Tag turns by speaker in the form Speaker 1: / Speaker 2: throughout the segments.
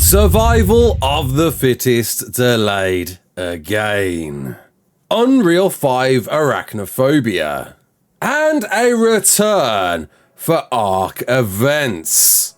Speaker 1: Survival of the fittest delayed again. Unreal 5 arachnophobia. And a return for ARK events.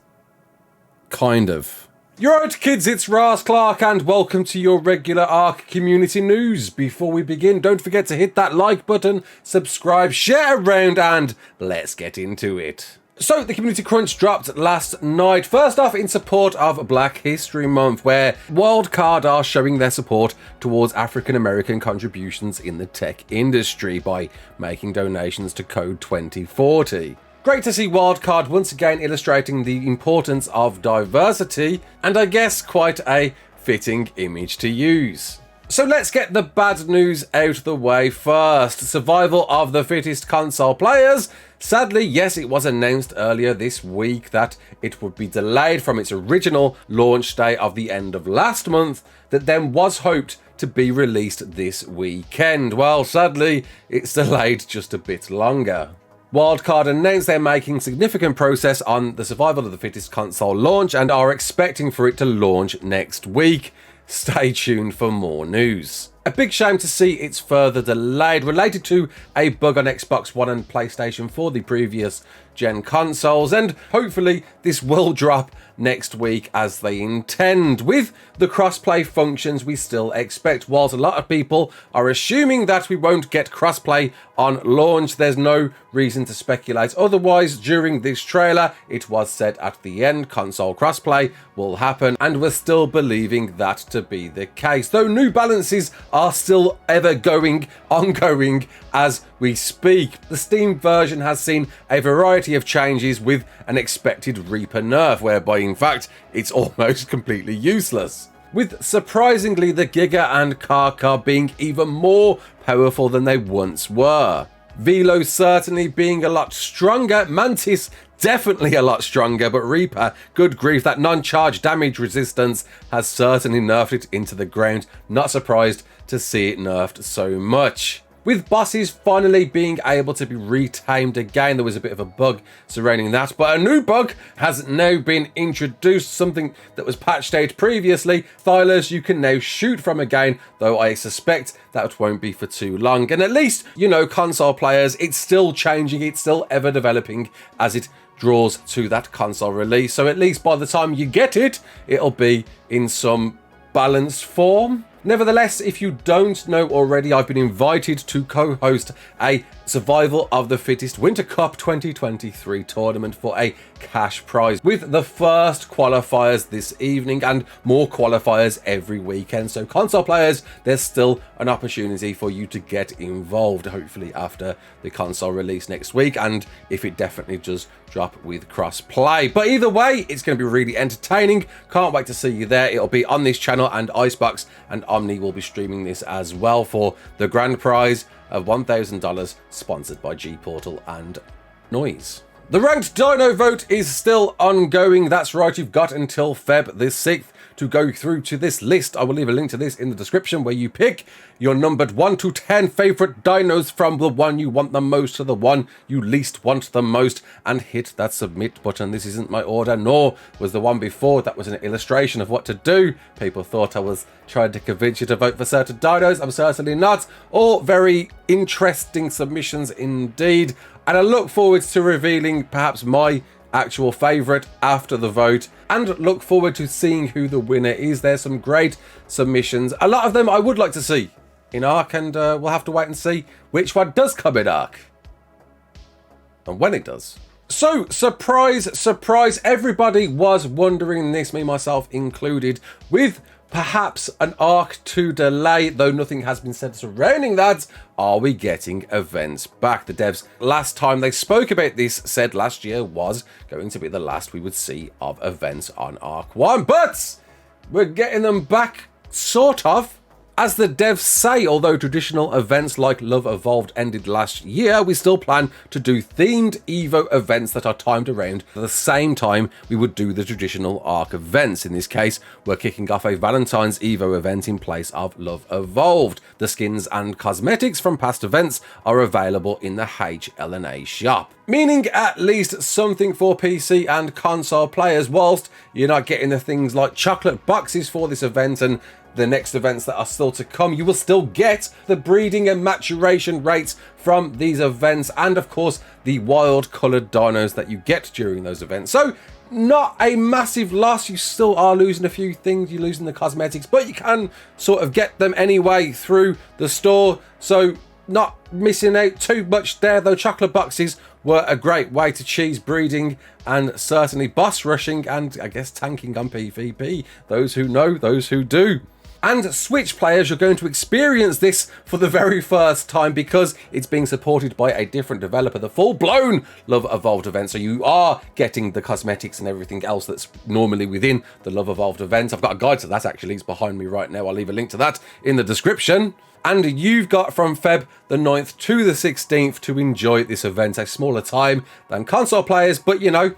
Speaker 1: Kind of. You're right, kids, it's Raasclark and welcome to your regular ARK community news. Before we begin, don't forget to hit that like button, subscribe, share around, and let's get into it. So, the Community Crunch dropped last night. First off, in support of Black History Month, where Wildcard are showing their support towards African American contributions in the tech industry by making donations to Code 2040. Great to see Wildcard once again illustrating the importance of diversity, and I guess quite a fitting image to use. So let's get the bad news out of the way first. Survival of the fittest console players. Sadly, yes, it was announced earlier this week that it would be delayed from its original launch day of the end of last month, that then was hoped to be released this weekend. Well, sadly, it's delayed just a bit longer. Wildcard announced they're making significant progress on the Survival of the Fittest console launch and are expecting for it to launch next week. Stay tuned for more news. A big shame to see it's further delayed, related to a bug on Xbox One and PlayStation 4, the previous gen consoles, and hopefully this will drop next week as they intend. With the crossplay functions we still expect, whilst a lot of people are assuming that we won't get crossplay on launch, there's no reason to speculate otherwise. During this trailer, it was said at the end console crossplay will happen, and we're still believing that to be the case, though new balances are still ongoing as we speak. The Steam version has seen a variety of changes with an expected Reaper nerf, whereby in fact it's almost completely useless, with surprisingly the Giga and Kaka being even more powerful than they once were. Velo certainly being a lot stronger, Mantis definitely a lot stronger, but Reaper, good grief, that non-charge damage resistance has certainly nerfed it into the ground. Not surprised to see it nerfed so much. With bosses finally being able to be retamed again, there was a bit of a bug surrounding that, but a new bug has now been introduced, something that was patched out previously. Thylers you can now shoot from again, though I suspect that won't be for too long. And at least, you know, console players, it's still changing, it's still ever developing as it draws to that console release. So at least by the time you get it, it'll be in some balanced form. Nevertheless, if you don't know already, I've been invited to co-host a Survival of the Fittest Winter Cup 2023 tournament for a cash prize, with the first qualifiers this evening and more qualifiers every weekend. So console players, there's still an opportunity for you to get involved, hopefully after the console release next week, and if it definitely does drop with cross play. But either way, it's going to be really entertaining. Can't wait to see you there. It'll be on this channel, and Icebox and Omni will be streaming this as well for the grand prize of $1,000, sponsored by G Portal and Noise. The ranked dino vote is still ongoing. That's right, you've got until Feb the 6th to go through to this list. I will leave a link to this in the description, where you pick your numbered 1 to 10 favorite dinos, from the one you want the most to the one you least want the most, and hit that submit button. This isn't my order, nor was the one before. That was an illustration of what to do. People thought I was trying to convince you to vote for certain dinos. I'm certainly not. All very interesting submissions indeed, and I look forward to revealing perhaps my actual favourite after the vote, and look forward to seeing who the winner is. There's some great submissions, a lot of them I would like to see in ARK, and we'll have to wait and see which one does come in ARK and when it does. So, surprise, surprise, everybody was wondering this, me myself included, with perhaps an ARK 2 delay, though nothing has been said surrounding that. Are we getting events back? The devs, last time they spoke about this, said last year was going to be the last we would see of events on ARK 1, but we're getting them back, sort of. As the devs say, although traditional events like Love Evolved ended last year, we still plan to do themed Evo events that are timed around the same time we would do the traditional ARK events. In this case, we're kicking off a Valentine's Evo event in place of Love Evolved. The skins and cosmetics from past events are available in the HLNA shop. meaning at least something for PC and console players. Whilst you're not getting the things like chocolate boxes for this event and the next events that are still to come, you will still get the breeding and maturation rates from these events, and of course the wild coloured dinos that you get during those events. So not a massive loss. You still are losing a few things, you're losing the cosmetics, but you can sort of get them anyway through the store, so not missing out too much there. Though chocolate boxes were a great way to cheese breeding and certainly boss rushing and I guess tanking on PvP. Those who know, those who do. And Switch players, you're going to experience this for the very first time because it's being supported by a different developer, the full-blown Love Evolved event. So you are getting the cosmetics and everything else that's normally within the Love Evolved event. I've got a guide to that actually, it's behind me right now. I'll leave a link to that in the description. And you've got from Feb the 9th to the 16th to enjoy this event, a smaller time than console players, but you know,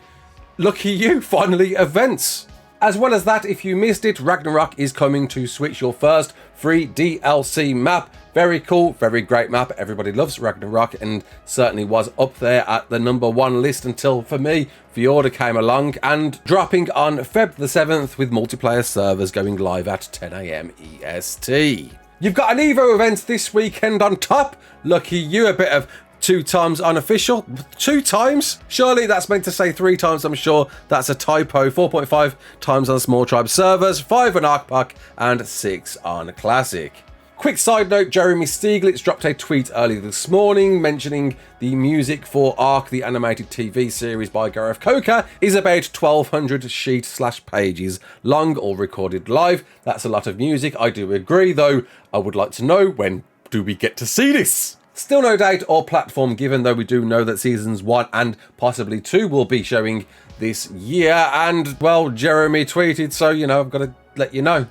Speaker 1: lucky you, finally events. As well as that, if you missed it, Ragnarok is coming to Switch, your first free DLC map. Very cool, very great map. Everybody loves Ragnarok and certainly was up there at the #1 list until, for me, Fjorda came along, and dropping on Feb the 7th with multiplayer servers going live at 10 AM EST. You've got an Evo event this weekend on top. Lucky you, a bit of 2 times unofficial. 2 times? Surely that's meant to say 3 times, I'm sure that's a typo. 4.5 times on small tribe servers, 5 on ARK Puck, and 6 on Classic. Quick side note, Jeremy Stieglitz dropped a tweet earlier this morning mentioning the music for ARK, the animated TV series by Gareth Coker, is about 1200 sheet/pages long, all recorded live. That's a lot of music, I do agree, though I would like to know, when do we get to see this? Still no date or platform given, though we do know that seasons 1 and possibly 2 will be showing this year. And, well, Jeremy tweeted, so, you know, I've got to let you know.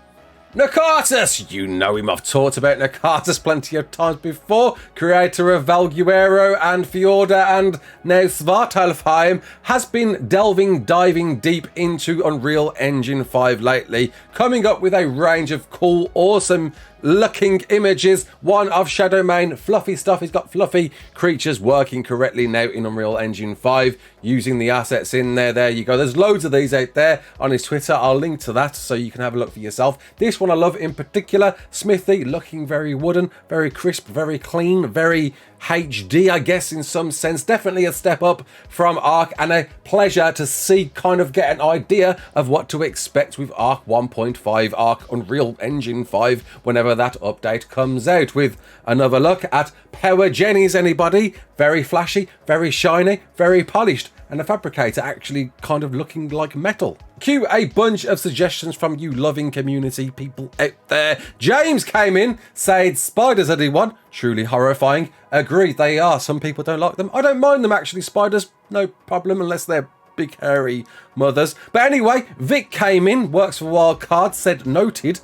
Speaker 1: Nakatus! You know him, I've talked about Nakatus plenty of times before. Creator of Valguero and Fjorda and now Svartalfheim has been diving deep into Unreal Engine 5 lately, coming up with a range of cool, awesome looking images. One of Shadowmane, fluffy stuff. He's got fluffy creatures working correctly now in Unreal Engine 5 using the assets in there. There you go. There's loads of these out there on his Twitter. I'll link to that so you can have a look for yourself. This one I love in particular. Smithy looking very wooden, very crisp, very clean, very HD, I guess, in some sense. Definitely a step up from ARK and a pleasure to see, kind of get an idea of what to expect with ARK 1.5, ARK Unreal Engine 5, whenever that update comes out, with another look at Power Jennies, anybody? Very flashy, very shiny, very polished, and a fabricator actually kind of looking like metal. Cue a bunch of suggestions from you loving community people out there. James came in, said spiders, anyone? Truly horrifying. Agreed, they are. Some people don't like them. I don't mind them actually, spiders, no problem, unless they're big hairy mothers. But anyway, Vic came in, works for Wildcard, said noted.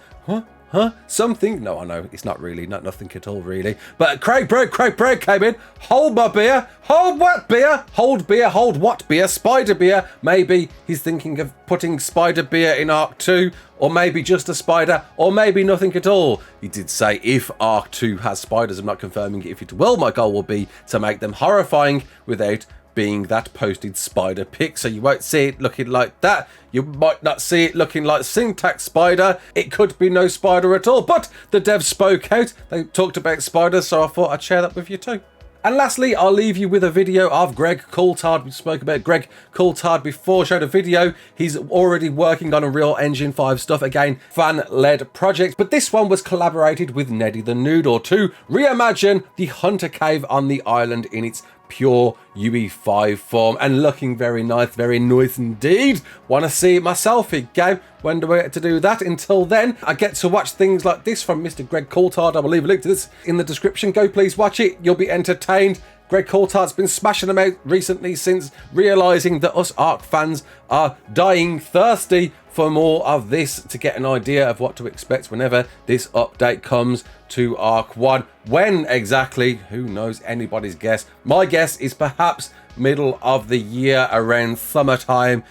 Speaker 1: Something? No, I know, it's not really, nothing at all really. But Craig Bro came in. Hold my beer. Hold what beer? Hold beer, hold what beer? Spider beer. Maybe he's thinking of putting spider beer in ARK 2, or maybe just a spider, or maybe nothing at all. He did say if ARK 2 has spiders, I'm not confirming if it will. My goal will be to make them horrifying without being that posted spider pic, so you won't see it looking like that. You might not see it looking like Syntax Spider. It could be no spider at all, but the devs spoke out. They talked about spiders, so I thought I'd share that with you too. And lastly, I'll leave you with a video of Greg Coulthard. We spoke about Greg Coulthard before, showed a video. He's already working on Unreal Engine 5 stuff, again, fan-led project. But this one was collaborated with Neddy the Noodle to reimagine the Hunter Cave on the island in its pure UE5 form, and looking very nice indeed. Want to see it myself in game. When do I get to do that? Until then, I get to watch things like this from Mr. Greg Coulthard. I will leave a link to this in the description. Go please watch it. You'll be entertained. Greg Coulthard's been smashing them out recently since realising that us ARK fans are dying thirsty for more of this, to get an idea of what to expect whenever this update comes to ARK 1. When exactly, who knows, anybody's guess. My guess is perhaps middle of the year, around summertime.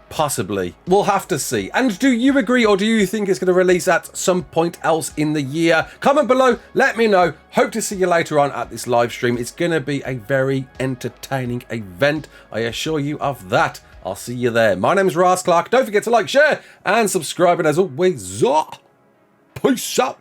Speaker 1: Possibly. We'll have to see. And do you agree, or do you think it's going to release at some point else in the year? Comment below, let me know. Hope to see you later on at this live stream. It's going to be a very entertaining event, I assure you of that. I'll see you there. My name's Raasclark. Don't forget to like, share, and subscribe. And as always, peace out.